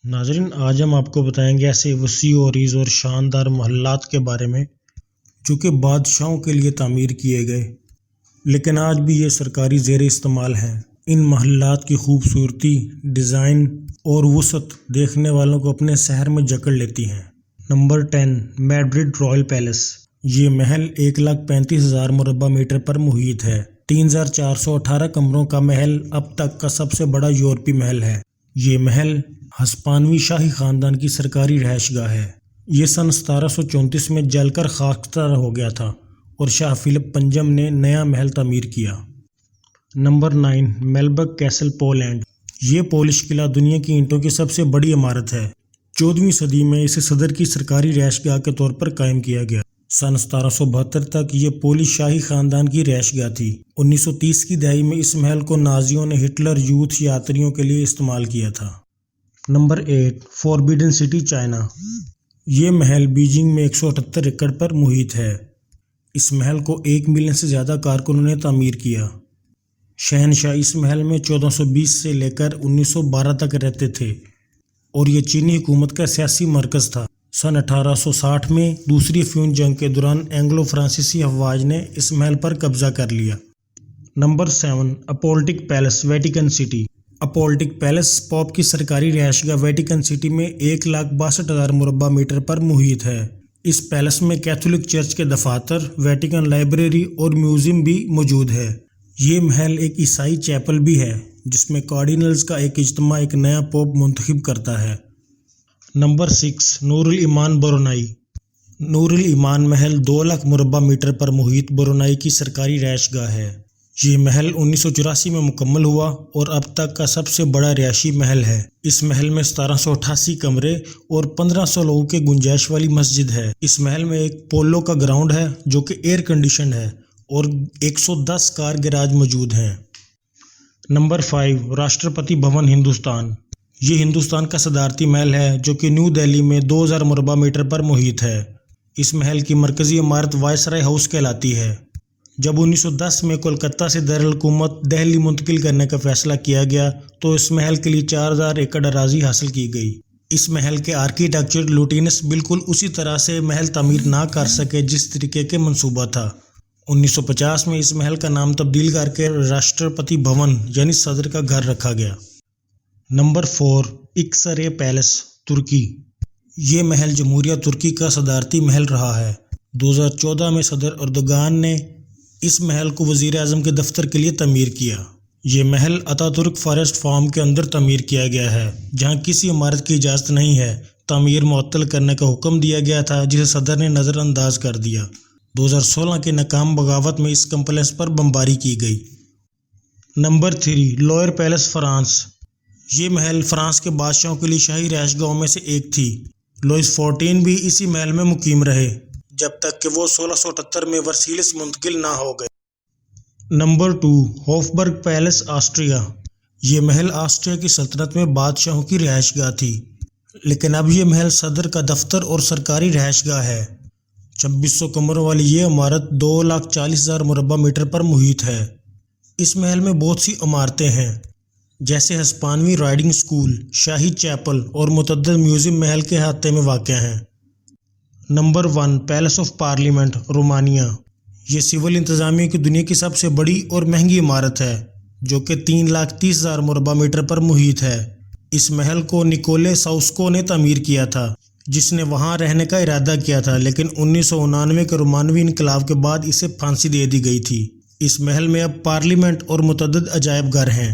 ناظرین، آج ہم آپ کو بتائیں گے ایسے وسیع و عریض اور شاندار محلات کے بارے میں جو کہ بادشاہوں کے لیے تعمیر کیے گئے، لیکن آج بھی یہ سرکاری زیر استعمال ہیں۔ ان محلات کی خوبصورتی، ڈیزائن اور وسعت دیکھنے والوں کو اپنے سحر میں جکڑ لیتی ہیں۔ Number 10، Madrid Royal palace. یہ محل 1,35,000 مربع میٹر پر محیط ہے۔ 3,418 کمروں کا محل اب تک کا سب سے بڑا یورپی محل ہے۔ یہ محل ہسپانوی شاہی خاندان کی سرکاری رہائش گاہ ہے۔ یہ سن 1734 میں جل کر خاکستر ہو گیا تھا اور شاہ فلپ پنجم نے نیا محل تعمیر کیا۔ Number 9، Malbork castle, Poland. یہ پولش قلعہ دنیا کی اینٹوں کی سب سے بڑی عمارت ہے۔ 14ویں صدی میں اسے صدر کی سرکاری رہائش گاہ کے طور پر قائم کیا گیا۔ سن 1772 تک یہ پولش شاہی خاندان کی رہائش گاہ تھی۔ 1930 کی دہائی میں اس محل کو نازیوں نے ہٹلر یوتھ یاتریوں کے لیے استعمال کیا تھا۔ Number 8، forbidden city, China. یہ محل بیجنگ میں 178 ایکڑ پر محیط ہے۔ اس محل کو 1 ملین سے زیادہ کارکنوں نے تعمیر کیا۔ شہنشاہ اس محل میں 1420 سے لے کر 1912 تک رہتے تھے اور یہ چینی حکومت کا سیاسی مرکز تھا۔ سن 1860 میں دوسری افیون جنگ کے دوران اینگلو فرانسیسی افواج نے اس محل پر قبضہ کر لیا۔ Number 7، apostolic palace, Vatican city. Apostolic palace pope کی سرکاری رہائش گاہ ویٹیکن سٹی میں 1,62,000 مربع میٹر پر محیط ہے۔ اس پیلس میں کیتھولک چرچ کے دفاتر، ویٹیکن لائبریری اور میوزیم بھی موجود ہے۔ یہ محل ایک عیسائی چیپل بھی ہے جس میں کارڈینلز کا ایک اجتماع ایک نیا پوپ منتخب کرتا ہے۔ نمبر 6، نور الایمان، برونائی۔ نور الایمان محل 2,00,000 مربع میٹر پر محیط برونائی کی سرکاری رہائش گاہ ہے۔ یہ محل 1984 میں مکمل ہوا اور اب تک کا سب سے بڑا رہائشی محل ہے۔ اس محل میں 1788 کمرے اور 1500 لوگوں کے گنجائش والی مسجد ہے۔ اس محل میں ایک پولو کا گراؤنڈ ہے جو کہ ایئر کنڈیشنڈ ہے اور 110 کار گیراج موجود ہیں۔ نمبر 5، راشٹرپتی بھون، ہندوستان۔ یہ ہندوستان کا صدارتی محل ہے جو کہ نیو دہلی میں 2000 مربع میٹر پر محیط ہے۔ اس محل کی مرکزی عمارت وائسرائے ہاؤس کہلاتی ہے۔ جب 1910 میں کولکتہ سے دارالحکومت دہلی منتقل کرنے کا فیصلہ کیا گیا تو اس محل کے لیے 4000 ایکڑ اراضی حاصل کی گئی۔ اس محل کے آرکیٹیکچر لوٹینس بالکل اسی طرح سے محل تعمیر نہ کر سکے جس طریقے کے منصوبہ تھا۔ 1950 میں اس محل کا نام تبدیل کر کے راشٹرپتی بھون یعنی صدر کا گھر رکھا گیا۔ نمبر 4، اکسرے پیلس، ترکی۔ یہ محل جمہوریہ ترکی کا صدارتی محل رہا ہے۔ 2014 میں صدر اردوغان نے اس محل کو وزیر اعظم کے دفتر کے لیے تعمیر کیا۔ یہ محل اتاترک فارسٹ فارم کے اندر تعمیر کیا گیا ہے جہاں کسی عمارت کی اجازت نہیں ہے۔ تعمیر معطل کرنے کا حکم دیا گیا تھا جسے صدر نے نظر انداز کر دیا۔ 2016 کے ناکام بغاوت میں اس کمپلیکس پر بمباری کی گئی۔ Number 3، lower palace, France. یہ محل فرانس کے بادشاہوں کے لیے شاہی رہائش گاہوں میں سے ایک تھی۔ لوئس 14 بھی اسی محل میں مقیم رہے جب تک کہ وہ 1678 میں ورسیلس منتقل نہ ہو گئے۔ Number 2، Hofburg palace, Austria. یہ محل آسٹریا کی سلطنت میں بادشاہوں کی رہائش گاہ تھی، لیکن اب یہ محل صدر کا دفتر اور سرکاری رہائش گاہ ہے۔ 2600 کمروں والی یہ عمارت 2,40,000 مربع میٹر پر محیط ہے۔ اس محل میں بہت سی عمارتیں ہیں جیسے ہسپانوی رائڈنگ اسکول، شاہی چیپل اور متعدد میوزیم محل کے احاطے میں واقع ہیں۔ Number 1، palace of parliament, Romania. یہ سول انتظامیہ کی دنیا کی سب سے بڑی اور مہنگی عمارت ہے جو کہ 3,30,000 مربع میٹر پر محیط ہے۔ اس محل کو نکولے ساؤسکو نے تعمیر کیا تھا جس نے وہاں رہنے کا ارادہ کیا تھا، لیکن 1999 کے رومانوی انقلاب کے بعد اسے پھانسی دے دی گئی تھی۔ اس محل میں اب پارلیمنٹ اور متعدد عجائب گھر ہیں۔